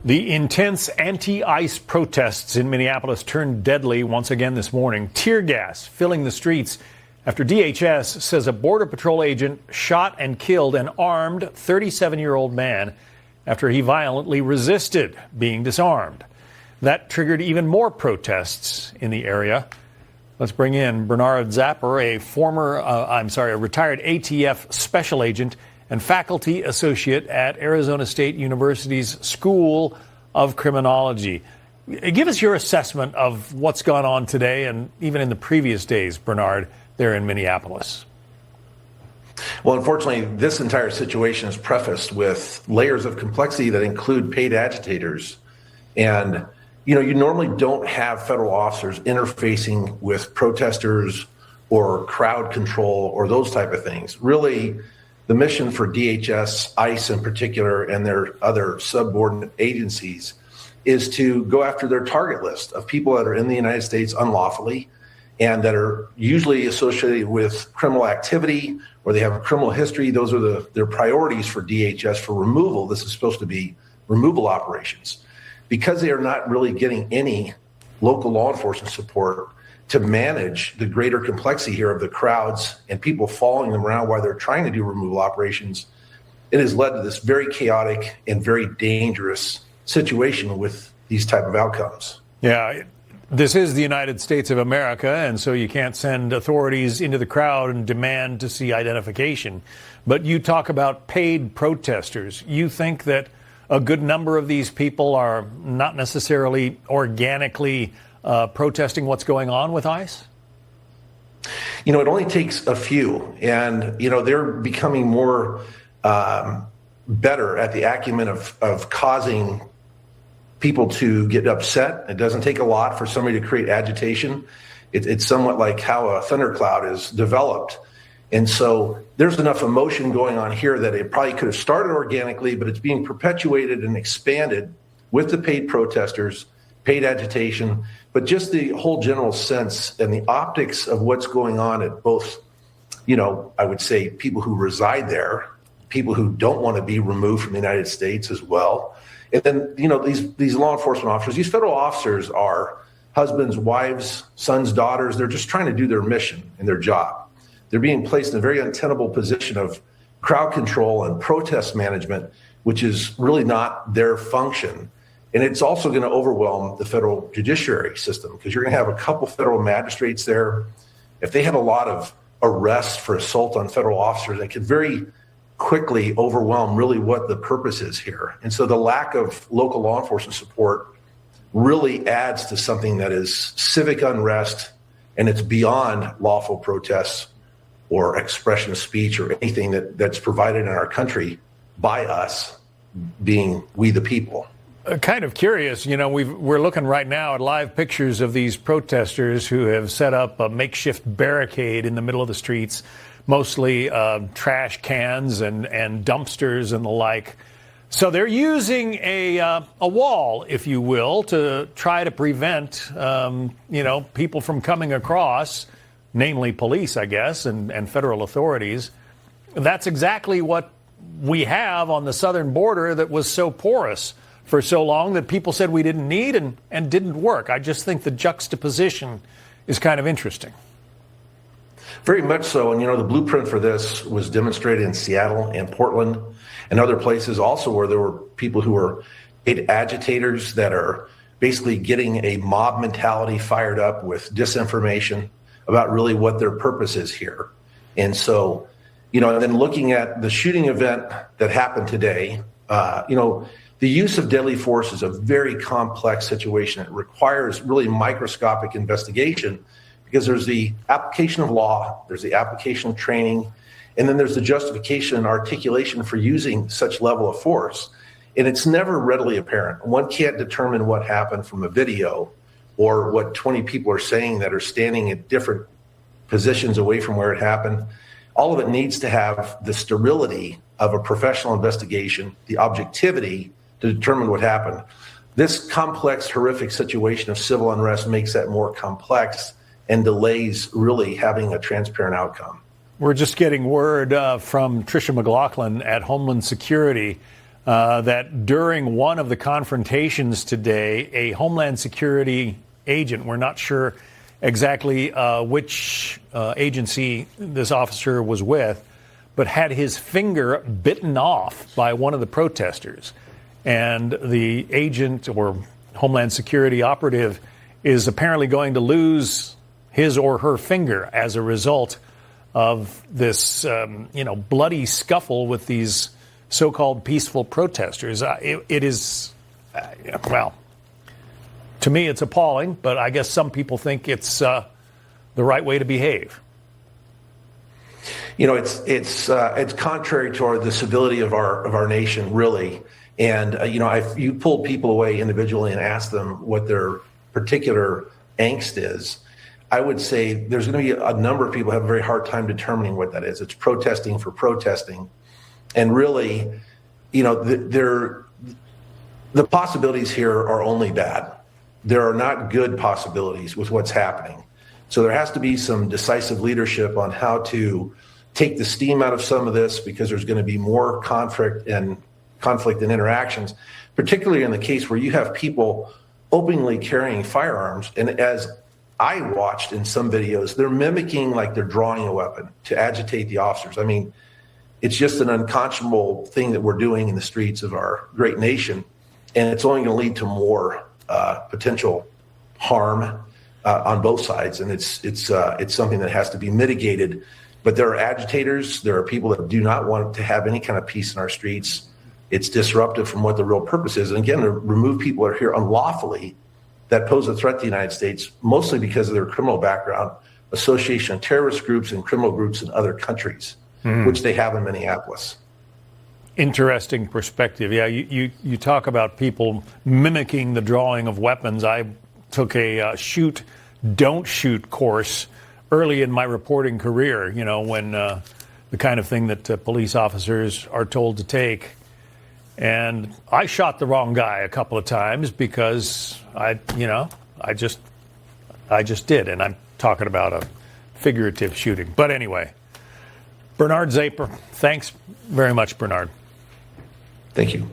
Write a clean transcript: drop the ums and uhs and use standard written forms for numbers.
The intense anti-ICE protests in Minneapolis turned deadly once again this morning. Tear gas filling the streets after DHS says a Border Patrol agent shot and killed an armed 37-year-old man after he violently resisted being disarmed. That triggered even more protests in the area. Let's bring in Bernard Zapor, a retired ATF special agent and faculty associate at Arizona State University's School of Criminology. Give us your assessment of what's gone on today and even in the previous days, Bernard, there in Minneapolis. Well, unfortunately, this entire situation is prefaced with layers of complexity that include paid agitators. And, you normally don't have federal officers interfacing with protesters or crowd control or those type of things. Really, the mission for DHS, ICE in particular, and their other subordinate agencies is to go after their target list of people that are in the United States unlawfully and that are usually associated with criminal activity or they have a criminal history. Those are their priorities for DHS for removal. This is supposed to be removal operations. Because they are not really getting any local law enforcement support to manage the greater complexity here of the crowds and people following them around while they're trying to do removal operations, it has led to this very chaotic and very dangerous situation with these type of outcomes. Yeah, this is the United States of America, and so you can't send authorities into the crowd and demand to see identification. But you talk about paid protesters. You think that a good number of these people are not necessarily organically protesting what's going on with ICE? It only takes a few, and they're becoming more better at the acumen of causing people to get upset. It doesn't take a lot for somebody to create agitation. It's somewhat like how a thundercloud is developed. And so there's enough emotion going on here that it probably could have started organically, but it's being perpetuated and expanded with the paid protesters, paid agitation, but just the whole general sense and the optics of what's going on at both, I would say people who reside there, people who don't want to be removed from the United States as well. And then, these law enforcement officers, these federal officers are husbands, wives, sons, daughters. They're just trying to do their mission and their job. They're being placed in a very untenable position of crowd control and protest management, which is really not their function. And it's also going to overwhelm the federal judiciary system because you're going to have a couple federal magistrates there. If they have a lot of arrests for assault on federal officers, they could very quickly overwhelm really what the purpose is here. And so the lack of local law enforcement support really adds to something that is civic unrest, and it's beyond lawful protests or expression of speech or anything that's provided in our country by us, being we the people. Kind of curious, we're looking right now at live pictures of these protesters who have set up a makeshift barricade in the middle of the streets, mostly trash cans and dumpsters and the like. So they're using a wall, if you will, to try to prevent, people from coming across, namely police, I guess, and federal authorities. That's exactly what we have on the southern border that was so porous for so long that people said we didn't need and didn't work. I just think the juxtaposition is kind of interesting. Very much so. And, the blueprint for this was demonstrated in Seattle and Portland and other places also where there were people who were agitators that are basically getting a mob mentality fired up with disinformation about really what their purpose is here. And so, and then looking at the shooting event that happened today, the use of deadly force is a very complex situation. It requires really microscopic investigation because there's the application of law, there's the application of training, and then there's the justification and articulation for using such level of force. And it's never readily apparent. One can't determine what happened from a video or what 20 people are saying that are standing at different positions away from where it happened. All of it needs to have the sterility of a professional investigation, the objectivity to determine what happened. This complex, horrific situation of civil unrest makes that more complex and delays really having a transparent outcome. We're just getting word from Tricia McLaughlin at Homeland Security that during one of the confrontations today, a Homeland Security agent, we're not sure exactly which agency this officer was with, but had his finger bitten off by one of the protesters. And the agent or Homeland Security operative is apparently going to lose his or her finger as a result of this, bloody scuffle with these so-called peaceful protesters. It is, well, to me, it's appalling, but I guess some people think it's the right way to behave. You know, it's contrary to the civility of our nation, really. And if you pulled people away individually and asked them what their particular angst is, I would say there's going to be a number of people who have a very hard time determining what that is. It's protesting for protesting, and really, the possibilities here are only bad. There are not good possibilities with what's happening. So there has to be some decisive leadership on how to take the steam out of some of this, because there's going to be more conflict and interactions, particularly in the case where you have people openly carrying firearms. And as I watched in some videos, they're mimicking like they're drawing a weapon to agitate the officers. I mean, it's just an unconscionable thing that we're doing in the streets of our great nation, and it's only going to lead to more potential harm on both sides. And it's something that has to be mitigated. But there are agitators. There are people that do not want to have any kind of peace in our streets. It's disruptive from what the real purpose is. And again, to remove people that are here unlawfully that pose a threat to the United States, mostly because of their criminal background, association of terrorist groups and criminal groups in other countries, which they have in Minneapolis. Interesting perspective. Yeah, you talk about people mimicking the drawing of weapons. I took a shoot, don't shoot course early in my reporting career, when the kind of thing that police officers are told to take. And I shot the wrong guy a couple of times because I just did. And I'm talking about a figurative shooting. But anyway, Bernard Zapor, thanks very much, Bernard. Thank you.